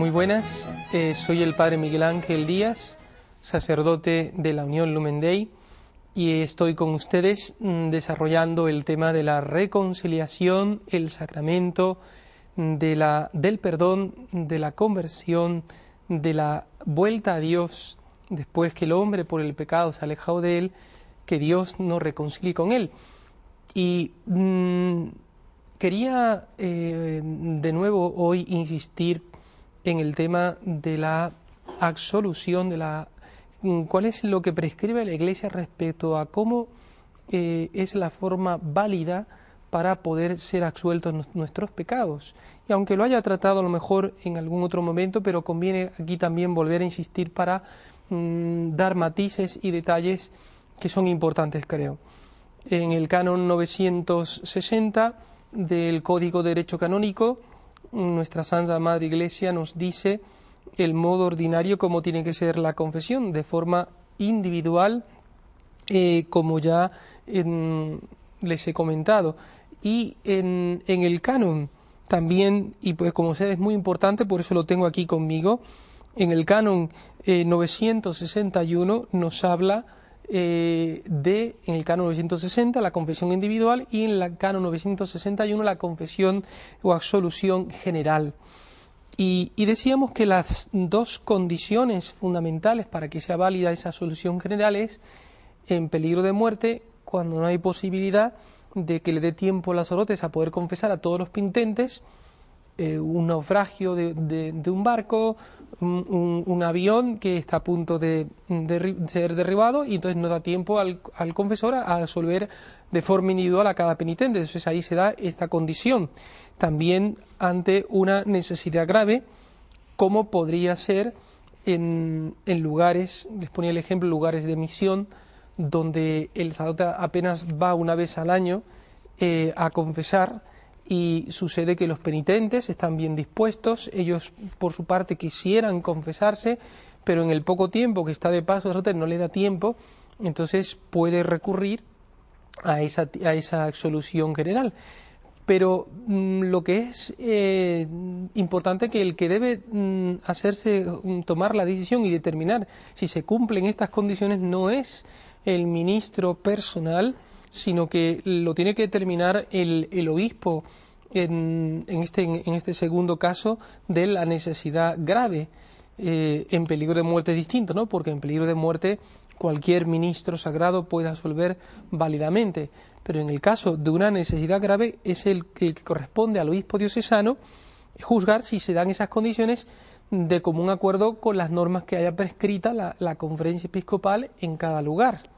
Muy buenas, soy el Padre Miguel Ángel Díaz, sacerdote de la Unión Lumen Dei, y estoy con ustedes desarrollando el tema de la reconciliación, el sacramento del perdón, de la conversión, de la vuelta a Dios, después que el hombre por el pecado se ha alejado de Él, que Dios nos reconcilie con Él. Y quería de nuevo hoy insistir en el tema de la absolución, cuál es lo que prescribe la Iglesia respecto a cómo es la forma válida para poder ser absueltos nuestros pecados. Y aunque lo haya tratado a lo mejor en algún otro momento, pero conviene aquí también volver a insistir para dar matices y detalles que son importantes, creo. En el canon 960 del Código de Derecho Canónico, nuestra Santa Madre Iglesia nos dice el modo ordinario cómo tiene que ser la confesión, de forma individual, como ya les he comentado. Y en el canon también, y pues como sé es muy importante, por eso lo tengo aquí conmigo, en el canon 961 nos habla en el canon 960 la confesión individual y en el canon 961 la confesión o absolución general. Y decíamos que las dos condiciones fundamentales para que sea válida esa absolución general es en peligro de muerte, cuando no hay posibilidad de que le dé tiempo a las sorotes a poder confesar a todos los penitentes, un naufragio de un barco, un avión que está a punto de ser derribado y entonces no da tiempo al confesor a absolver de forma individual a cada penitente. Entonces ahí se da esta condición. También ante una necesidad grave, como podría ser en lugares, les ponía el ejemplo, lugares de misión, donde el sacerdote apenas va una vez al año a confesar, y sucede que los penitentes están bien dispuestos, ellos por su parte quisieran confesarse, pero en el poco tiempo que está de paso el sacerdote no le da tiempo, entonces puede recurrir a esa absolución general. Pero lo que es importante, que el que debe tomar la decisión y determinar si se cumplen estas condiciones no es el ministro personal, sino que lo tiene que determinar el obispo en este segundo caso de la necesidad grave. En peligro de muerte es distinto, ¿no? Porque en peligro de muerte cualquier ministro sagrado puede absolver válidamente, pero en el caso de una necesidad grave es el que corresponde al obispo diocesano juzgar si se dan esas condiciones de común acuerdo con las normas que haya prescrita la conferencia episcopal en cada lugar.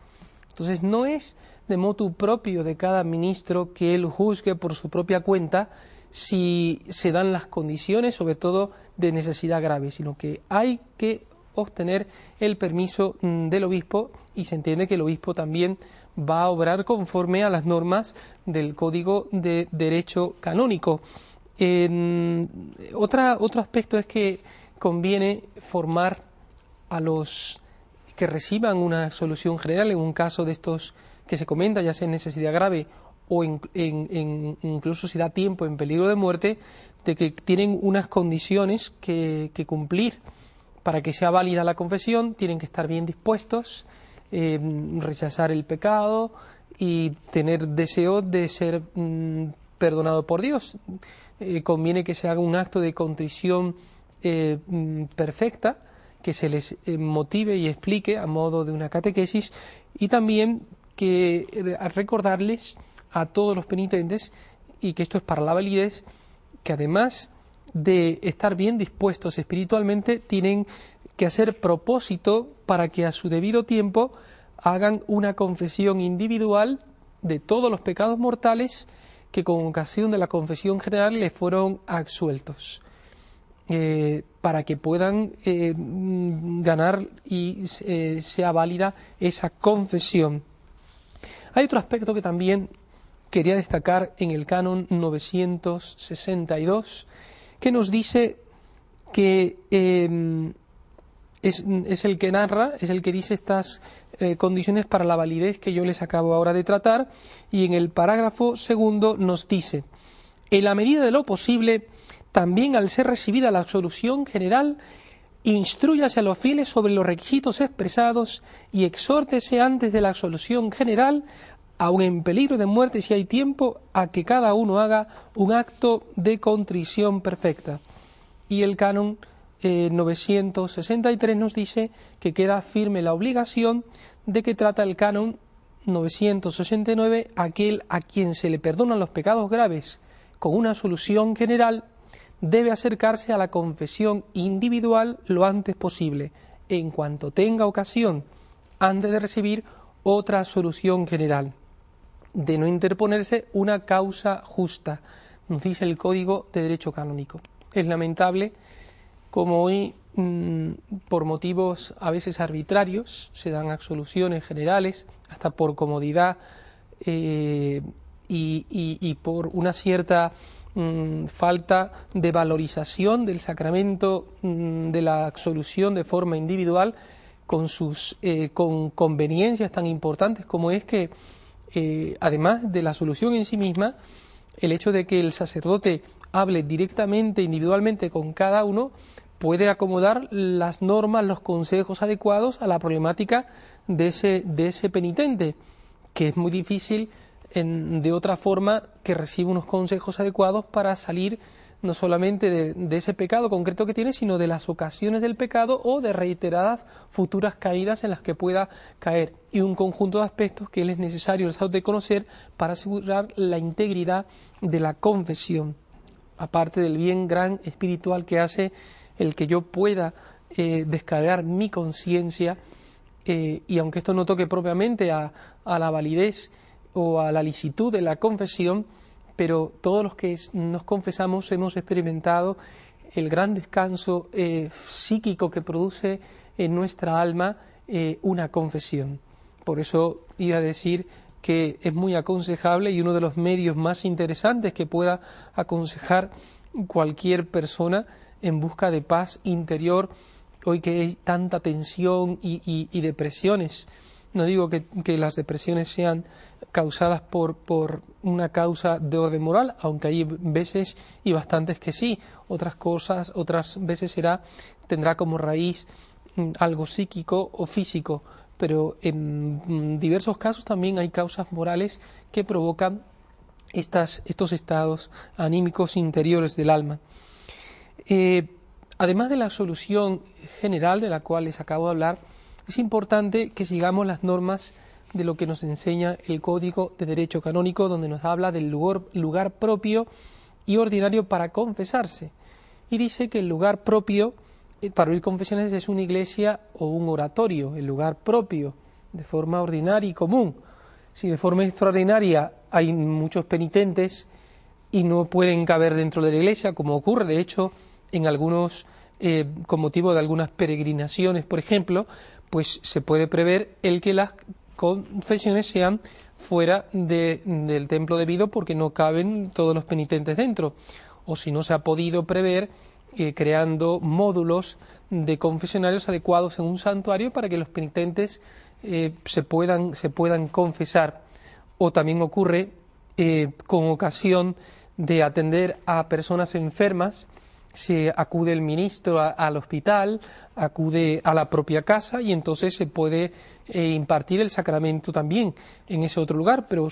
Entonces no es de motu propio de cada ministro que él juzgue por su propia cuenta si se dan las condiciones, sobre todo de necesidad grave, sino que hay que obtener el permiso del obispo, y se entiende que el obispo también va a obrar conforme a las normas del Código de Derecho Canónico. Otro aspecto es que conviene formar a los que reciban una absolución general en un caso de estos que se comenta, ya sea en necesidad grave o incluso si da tiempo en peligro de muerte, de que tienen unas condiciones que cumplir para que sea válida la confesión. Tienen que estar bien dispuestos, rechazar el pecado y tener deseo de ser perdonado por Dios. Conviene que se haga un acto de contrición perfecta, que se les motive y explique a modo de una catequesis, y también que recordarles a todos los penitentes, y que esto es para la validez, que además de estar bien dispuestos espiritualmente, tienen que hacer propósito para que a su debido tiempo hagan una confesión individual de todos los pecados mortales que con ocasión de la confesión general les fueron absueltos, para que puedan ganar y sea válida esa confesión. Hay otro aspecto que también quería destacar en el canon 962, que nos dice que es el que narra, es el que dice estas condiciones para la validez que yo les acabo ahora de tratar, y en el parágrafo segundo nos dice: en la medida de lo posible, también al ser recibida la absolución general, instrúyase a los fieles sobre los requisitos expresados y exhórtese antes de la absolución general, aun en peligro de muerte si hay tiempo, a que cada uno haga un acto de contrición perfecta. Y el canon 963 nos dice que queda firme la obligación de que trata el canon 969, aquel a quien se le perdonan los pecados graves con una absolución general debe acercarse a la confesión individual lo antes posible, en cuanto tenga ocasión, antes de recibir otra absolución general, de no interponerse una causa justa, nos dice el Código de Derecho Canónico. Es lamentable como hoy, por motivos a veces arbitrarios, se dan absoluciones generales, hasta por comodidad y por una cierta falta de valorización del sacramento de la absolución de forma individual, con sus con conveniencias tan importantes como es que, además de la absolución en sí misma, el hecho de que el sacerdote hable directamente, individualmente con cada uno, puede acomodar las normas, los consejos adecuados a la problemática de ese penitente, que es muy difícil de otra forma que reciba unos consejos adecuados para salir no solamente de ese pecado concreto que tiene, sino de las ocasiones del pecado o de reiteradas futuras caídas en las que pueda caer, y un conjunto de aspectos que él es necesario el sacerdote conocer para asegurar la integridad de la confesión, aparte del bien gran espiritual que hace el que yo pueda descargar mi conciencia, y aunque esto no toque propiamente a la validez o a la licitud de la confesión, pero todos los que nos confesamos hemos experimentado el gran descanso psíquico que produce en nuestra alma una confesión. Por eso iba a decir que es muy aconsejable, y uno de los medios más interesantes que pueda aconsejar cualquier persona en busca de paz interior, hoy que hay tanta tensión y depresiones. No digo que las depresiones sean causadas por una causa de orden moral, aunque hay veces y bastantes que sí. Otras veces tendrá como raíz algo psíquico o físico, pero en diversos casos también hay causas morales que provocan estos estados anímicos interiores del alma. Además de la absolución general de la cual les acabo de hablar, es importante que sigamos las normas de lo que nos enseña el Código de Derecho Canónico, donde nos habla del lugar propio y ordinario para confesarse. Y dice que el lugar propio para oír confesiones es una iglesia o un oratorio, el lugar propio, de forma ordinaria y común. Si de forma extraordinaria hay muchos penitentes y no pueden caber dentro de la iglesia, como ocurre de hecho en algunos, con motivo de algunas peregrinaciones, por ejemplo, pues se puede prever el que las confesiones sean fuera del templo debido, porque no caben todos los penitentes dentro. O si no se ha podido prever, creando módulos de confesionarios adecuados en un santuario para que los penitentes se puedan confesar. O también ocurre con ocasión de atender a personas enfermas, se acude el ministro al hospital, acude a la propia casa, y entonces se puede impartir el sacramento también en ese otro lugar, pero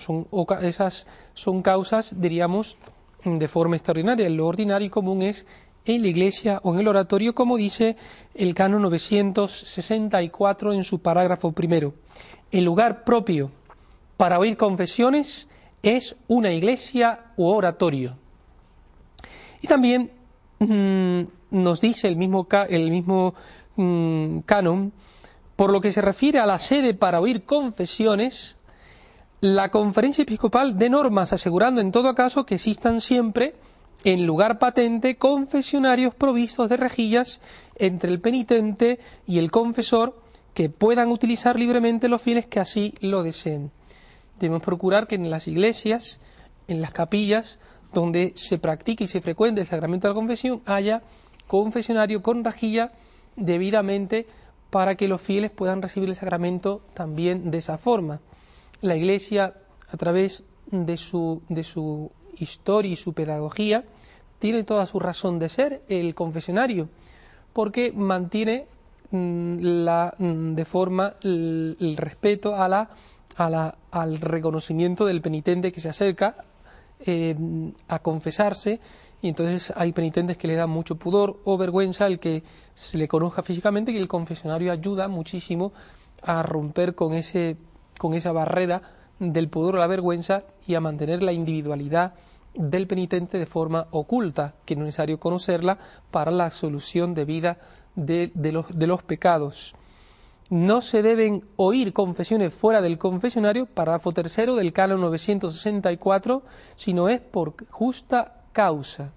esas son causas, diríamos, de forma extraordinaria. Lo ordinario y común es en la iglesia o en el oratorio, como dice el canon 964 en su parágrafo primero. El lugar propio para oír confesiones es una iglesia u oratorio. Y también nos dice el mismo canon, por lo que se refiere a la sede para oír confesiones, la Conferencia Episcopal dé normas asegurando en todo caso que existan siempre en lugar patente confesionarios provistos de rejillas entre el penitente y el confesor, que puedan utilizar libremente los fieles que así lo deseen. Debemos procurar que en las iglesias, en las capillas, donde se practique y se frecuente el sacramento de la confesión, haya confesionario con rejilla debidamente, para que los fieles puedan recibir el sacramento también de esa forma. La Iglesia, a través de su historia y su pedagogía, tiene toda su razón de ser el confesionario, porque mantiene de forma el respeto al reconocimiento del penitente que se acerca a confesarse, y entonces hay penitentes que le dan mucho pudor o vergüenza el que se le conozca físicamente, y el confesionario ayuda muchísimo a romper con esa barrera del pudor o la vergüenza y a mantener la individualidad del penitente de forma oculta, que no es necesario conocerla para la absolución debida de los pecados. No se deben oír confesiones fuera del confesionario, párrafo tercero del canon 964, sino es por justa causa.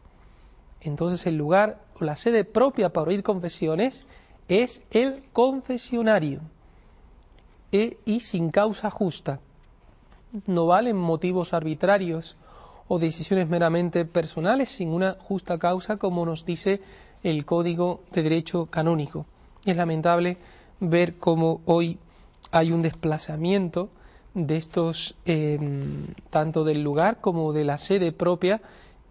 Entonces el lugar o la sede propia para oír confesiones es el confesionario, y sin causa justa. No valen motivos arbitrarios o decisiones meramente personales sin una justa causa, como nos dice el Código de Derecho Canónico. Es lamentable ver cómo hoy hay un desplazamiento de estos, tanto del lugar como de la sede propia,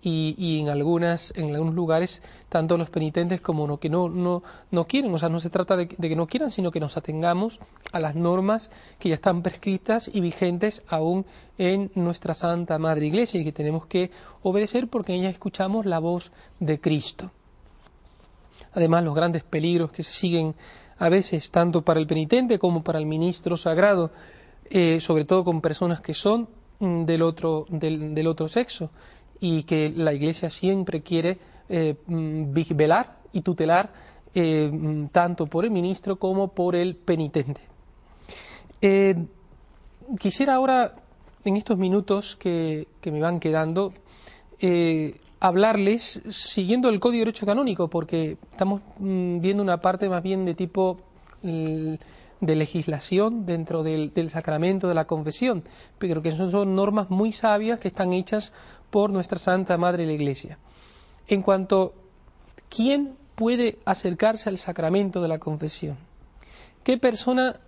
y en algunos lugares, tanto los penitentes como no, que no quieren. O sea, no se trata de que no quieran, sino que nos atengamos a las normas que ya están prescritas y vigentes aún en nuestra Santa Madre Iglesia, y que tenemos que obedecer porque en ella escuchamos la voz de Cristo. Además, los grandes peligros que se siguen a veces, tanto para el penitente como para el ministro sagrado, sobre todo con personas que son del otro sexo, y que la Iglesia siempre quiere velar y tutelar tanto por el ministro como por el penitente. Quisiera ahora, en estos minutos que me van quedando, hablarles siguiendo el Código de Derecho Canónico, porque estamos viendo una parte más bien de tipo de legislación dentro del sacramento de la confesión, pero que son normas muy sabias que están hechas por nuestra Santa Madre la Iglesia. En cuanto a quién puede acercarse al sacramento de la confesión, qué persona,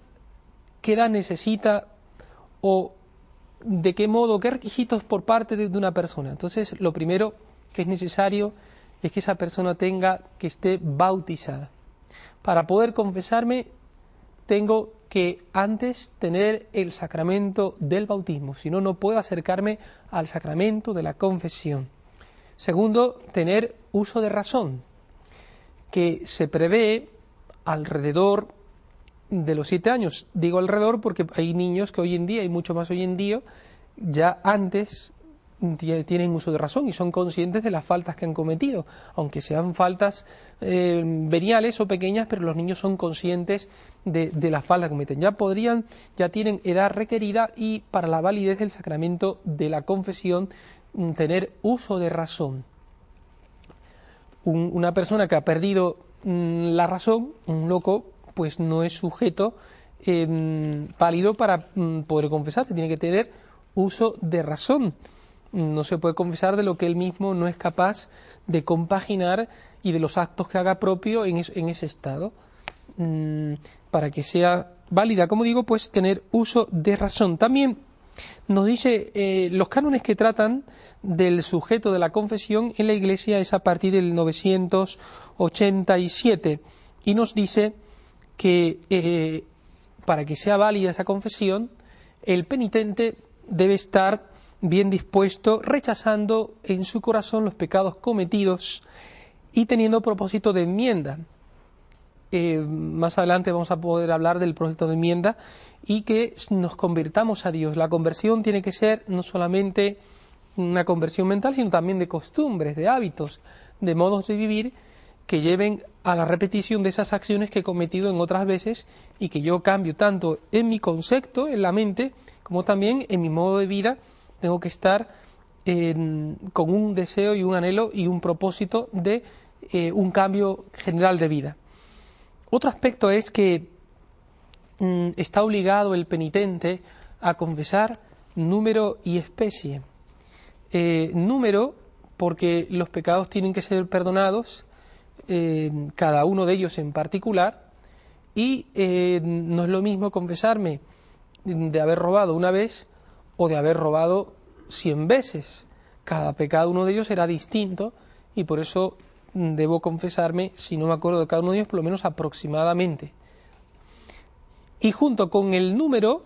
qué edad necesita, o de qué modo, qué requisitos por parte de una persona. Entonces, lo primero que es necesario es que esa persona que esté bautizada. Para poder confesarme, tengo que antes tener el sacramento del bautismo, si no, no puedo acercarme al sacramento de la confesión. Segundo, tener uso de razón, que se prevé alrededor de los 7 años. Digo alrededor porque hay niños que hoy en día, y mucho más hoy en día, ya antes tienen uso de razón y son conscientes de las faltas que han cometido, aunque sean faltas veniales o pequeñas, pero los niños son conscientes de las faltas que cometen. Ya tienen edad requerida, y para la validez del sacramento de la confesión, tener uso de razón. Una persona que ha perdido la razón, un loco, pues no es sujeto válido para poder confesarse, tiene que tener uso de razón. No se puede confesar de lo que él mismo no es capaz de compaginar y de los actos que haga propio en ese estado. Para que sea válida, como digo, pues tener uso de razón. También nos dice los cánones que tratan del sujeto de la confesión en la Iglesia es a partir del 987, y nos dice que para que sea válida esa confesión, el penitente debe estar bien dispuesto, rechazando en su corazón los pecados cometidos y teniendo propósito de enmienda. Más adelante vamos a poder hablar del propósito de enmienda, y que nos convirtamos a Dios. La conversión tiene que ser no solamente una conversión mental, sino también de costumbres, de hábitos, de modos de vivir que lleven a la repetición de esas acciones que he cometido en otras veces, y que yo cambio tanto en mi concepto, en la mente, como también en mi modo de vida. Tengo que estar con un deseo y un anhelo y un propósito de un cambio general de vida. Otro aspecto es que está obligado el penitente a confesar número y especie. Número, porque los pecados tienen que ser perdonados, cada uno de ellos en particular, y no es lo mismo confesarme de haber robado una vez o de haber robado 100 veces. Cada pecado, uno de ellos, será distinto, y por eso debo confesarme, si no me acuerdo de cada uno de ellos, por lo menos aproximadamente. Y junto con el número,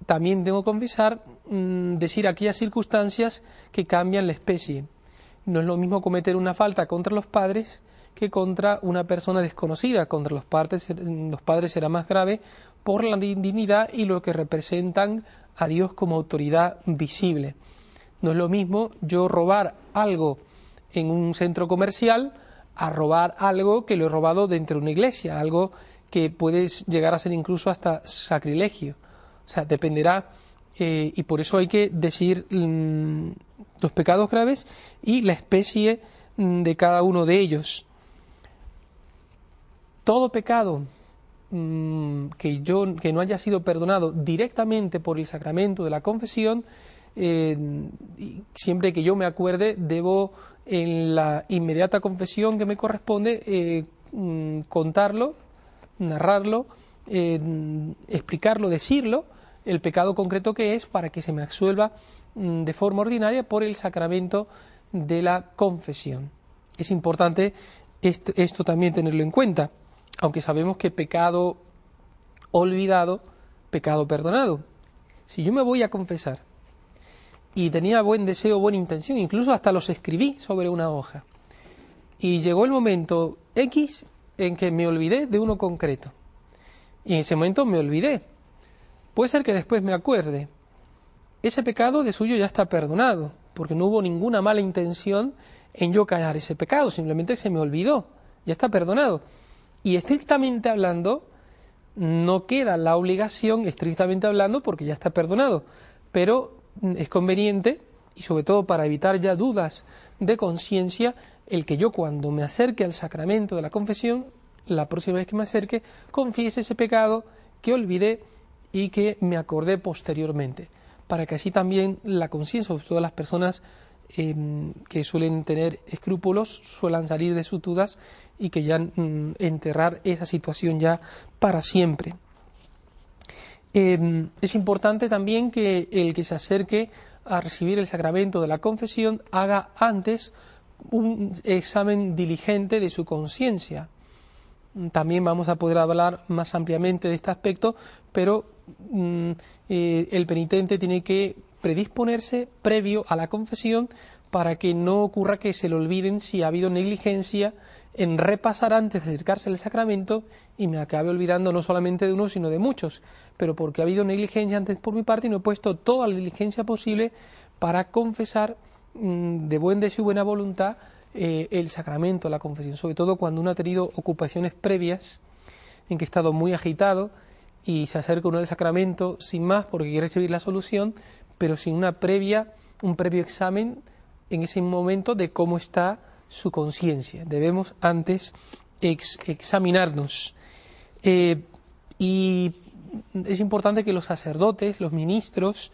también tengo que confesar, decir aquellas circunstancias que cambian la especie. No es lo mismo cometer una falta contra los padres que contra una persona desconocida. Contra los padres será más grave por la dignidad y lo que representan a Dios como autoridad visible. No es lo mismo yo robar algo en un centro comercial a robar algo que lo he robado dentro de una iglesia, algo que puede llegar a ser incluso hasta sacrilegio. O sea, dependerá, y por eso hay que decir los pecados graves y la especie de cada uno de ellos. Todo pecado que no haya sido perdonado directamente por el sacramento de la confesión, siempre que yo me acuerde, debo en la inmediata confesión que me corresponde contarlo, narrarlo, explicarlo, decirlo, el pecado concreto que es, para que se me absuelva de forma ordinaria por el sacramento de la confesión. Es importante esto también tenerlo en cuenta, aunque sabemos que pecado olvidado, pecado perdonado. Si yo me voy a confesar y tenía buen deseo, buena intención, incluso hasta los escribí sobre una hoja, y llegó el momento X en que me olvidé de uno concreto, y en ese momento me olvidé, puede ser que después me acuerde, ese pecado de suyo ya está perdonado, porque no hubo ninguna mala intención en yo callar ese pecado, simplemente se me olvidó, ya está perdonado. Y estrictamente hablando, no queda la obligación, estrictamente hablando, porque ya está perdonado, pero es conveniente, y sobre todo para evitar ya dudas de conciencia, el que yo, cuando me acerque al sacramento de la confesión, la próxima vez que me acerque, confiese ese pecado que olvidé y que me acordé posteriormente, para que así también la conciencia, sobre todo las personas que suelen tener escrúpulos, suelan salir de sus dudas y que ya enterrar esa situación ya para siempre. Es importante también que el que se acerque a recibir el sacramento de la confesión haga antes un examen diligente de su conciencia. También vamos a poder hablar más ampliamente de este aspecto, pero el penitente tiene que predisponerse previo a la confesión para que no ocurra que se le olviden si ha habido negligencia en repasar antes de acercarse al sacramento y me acabe olvidando no solamente de uno sino de muchos, pero porque ha habido negligencia antes por mi parte y no he puesto toda la diligencia posible para confesar de buen deseo y buena voluntad el sacramento, la confesión, sobre todo cuando uno ha tenido ocupaciones previas en que ha estado muy agitado y se acerca uno al sacramento sin más porque quiere recibir la solución, pero sin un previo examen en ese momento de cómo está su conciencia. Debemos antes examinarnos. Y es importante que los sacerdotes, los ministros,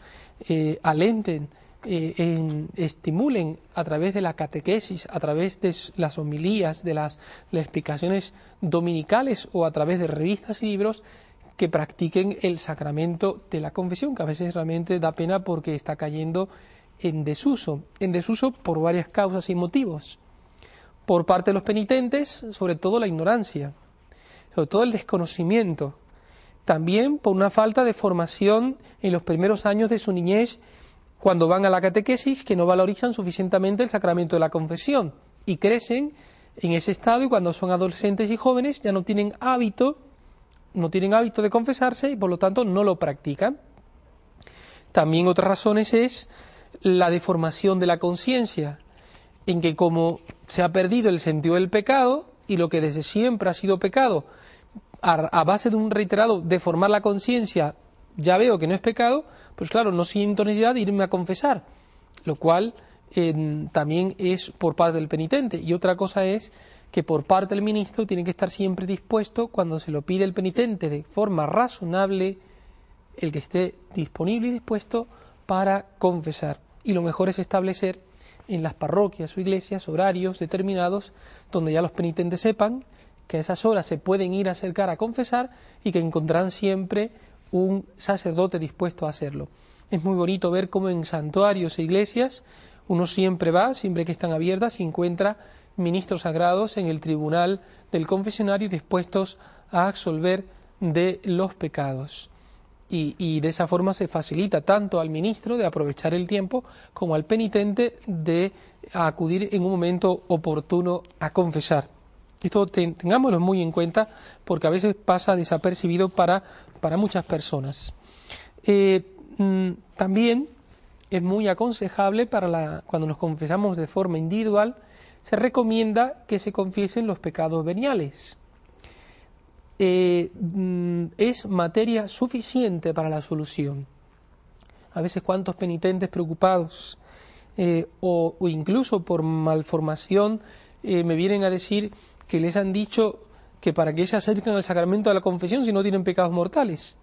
alenten, estimulen a través de la catequesis, a través de las homilías, de las explicaciones dominicales o a través de revistas y libros, que practiquen el sacramento de la confesión, que a veces realmente da pena porque está cayendo en desuso por varias causas y motivos. Por parte de los penitentes, sobre todo la ignorancia, sobre todo el desconocimiento, también por una falta de formación en los primeros años de su niñez, cuando van a la catequesis, que no valorizan suficientemente el sacramento de la confesión y crecen en ese estado, y cuando son adolescentes y jóvenes ya no tienen hábito de confesarse y por lo tanto no lo practican. También otras razones es la deformación de la conciencia, en que como se ha perdido el sentido del pecado y lo que desde siempre ha sido pecado, a base de un reiterado deformar la conciencia, ya veo que no es pecado, pues claro, no siento necesidad de irme a confesar, lo cual también es por parte del penitente. Y otra cosa es que por parte del ministro tiene que estar siempre dispuesto, cuando se lo pide el penitente de forma razonable, el que esté disponible y dispuesto para confesar. Y lo mejor es establecer en las parroquias o iglesias horarios determinados donde ya los penitentes sepan que a esas horas se pueden ir a acercar a confesar y que encontrarán siempre un sacerdote dispuesto a hacerlo. Es muy bonito ver cómo en santuarios e iglesias uno siempre va, siempre que están abiertas, y encuentra ministros sagrados en el tribunal del confesionario dispuestos a absolver de los pecados. Y de esa forma se facilita tanto al ministro de aprovechar el tiempo como al penitente de acudir en un momento oportuno a confesar. Esto tengámoslo muy en cuenta porque a veces pasa desapercibido para muchas personas. También es muy aconsejable cuando nos confesamos de forma individual, se recomienda que se confiesen los pecados veniales. Es materia suficiente para la solución. A veces cuántos penitentes preocupados o incluso por malformación me vienen a decir que les han dicho que para qué se acercan al sacramento de la confesión si no tienen pecados mortales.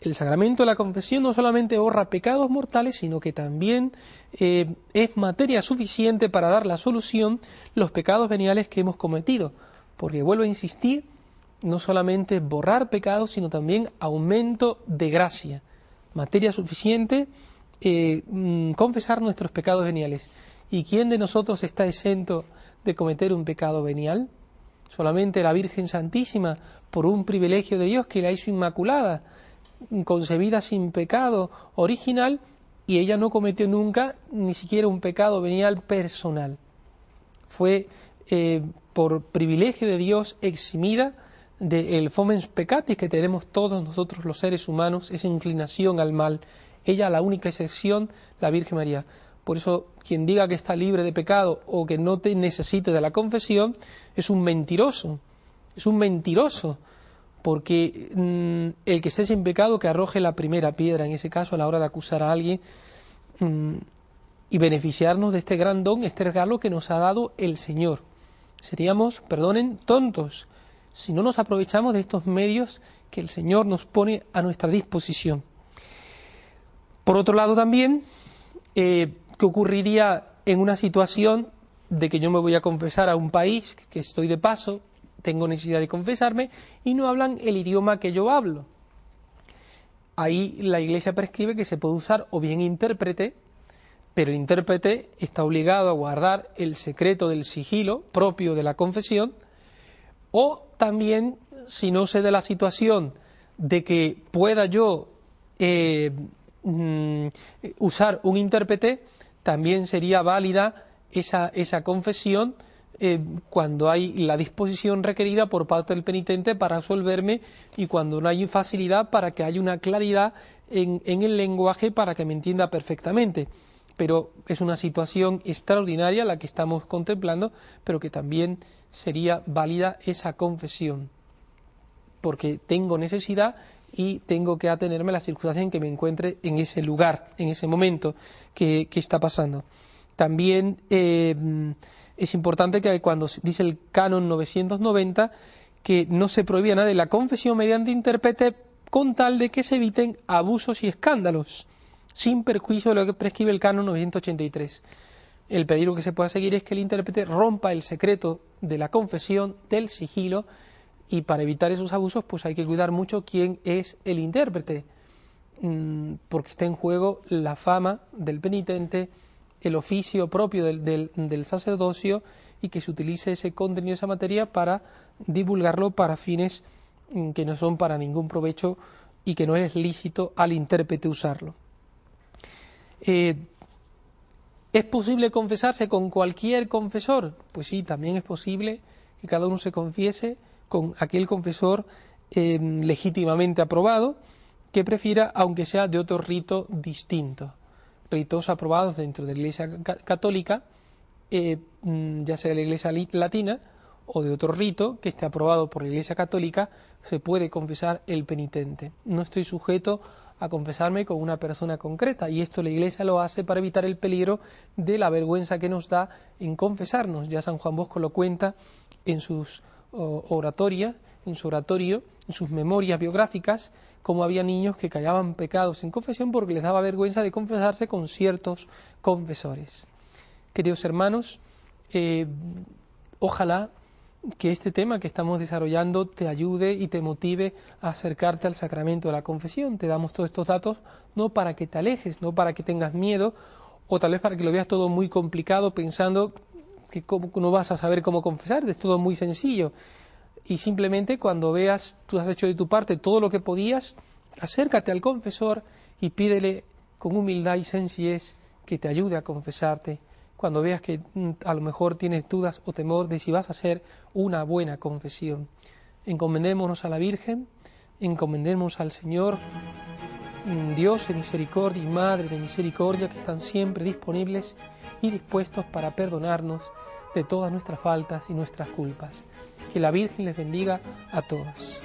El sacramento de la confesión no solamente borra pecados mortales, sino que también es materia suficiente para dar la solución los pecados veniales que hemos cometido. Porque vuelvo a insistir, no solamente borrar pecados, sino también aumento de gracia. Materia suficiente, confesar nuestros pecados veniales. ¿Y quién de nosotros está exento de cometer un pecado venial? Solamente la Virgen Santísima, por un privilegio de Dios que la hizo inmaculada, concebida sin pecado original, y ella no cometió nunca ni siquiera un pecado venial personal. Fue por privilegio de Dios eximida del fomen peccatis que tenemos todos nosotros los seres humanos, esa inclinación al mal. Ella la única excepción, la Virgen María. Por eso quien diga que está libre de pecado o que no te necesite de la confesión es un mentiroso, porque el que esté sin pecado que arroje la primera piedra, en ese caso a la hora de acusar a alguien y beneficiarnos de este gran don, este regalo que nos ha dado el Señor. Seríamos, perdonen, tontos si no nos aprovechamos de estos medios que el Señor nos pone a nuestra disposición. Por otro lado también, ¿qué ocurriría en una situación de que yo me voy a confesar a un país, que estoy de paso, tengo necesidad de confesarme, y no hablan el idioma que yo hablo? Ahí la Iglesia prescribe que se puede usar o bien intérprete, pero el intérprete está obligado a guardar el secreto del sigilo propio de la confesión, o también, si no se da la situación de que pueda yo usar un intérprete, también sería válida esa confesión cuando hay la disposición requerida por parte del penitente para absolverme y cuando no hay facilidad para que haya una claridad en el lenguaje para que me entienda perfectamente. Pero es una situación extraordinaria la que estamos contemplando, pero que también sería válida esa confesión, porque tengo necesidad y tengo que atenerme a las circunstancias en que me encuentre en ese lugar, en ese momento que está pasando. También es importante que cuando dice el canon 990 que no se prohibía nada de la confesión mediante intérprete con tal de que se eviten abusos y escándalos, sin perjuicio de lo que prescribe el canon 983. El peligro que se pueda seguir es que el intérprete rompa el secreto de la confesión, del sigilo, y para evitar esos abusos pues hay que cuidar mucho quién es el intérprete, porque está en juego la fama del penitente, el oficio propio del sacerdocio, y que se utilice ese contenido, esa materia, para divulgarlo para fines que no son para ningún provecho y que no es lícito al intérprete usarlo. ¿Es posible confesarse con cualquier confesor? Pues sí, también es posible que cada uno se confiese con aquel confesor legítimamente aprobado que prefiera, aunque sea de otro rito distinto. Ritos aprobados dentro de la Iglesia católica, ya sea de la Iglesia latina o de otro rito que esté aprobado por la Iglesia católica, se puede confesar el penitente. No estoy sujeto a confesarme con una persona concreta, y esto la Iglesia lo hace para evitar el peligro de la vergüenza que nos da en confesarnos. Ya San Juan Bosco lo cuenta en sus oratorias, en su oratorio, en sus memorias biográficas, cómo había niños que callaban pecados en confesión porque les daba vergüenza de confesarse con ciertos confesores. Queridos hermanos, ojalá que este tema que estamos desarrollando te ayude y te motive a acercarte al sacramento de la confesión. Te damos todos estos datos no para que te alejes, no para que tengas miedo, o tal vez para que lo veas todo muy complicado pensando que no vas a saber cómo confesarte, es todo muy sencillo. Y simplemente cuando veas, tú has hecho de tu parte todo lo que podías, acércate al confesor y pídele con humildad y sencillez que te ayude a confesarte. Cuando veas que a lo mejor tienes dudas o temor de si vas a hacer una buena confesión. Encomendémonos a la Virgen, encomendémonos al Señor, Dios de misericordia y Madre de misericordia, que están siempre disponibles y dispuestos para perdonarnos de todas nuestras faltas y nuestras culpas. Que la Virgen les bendiga a todos.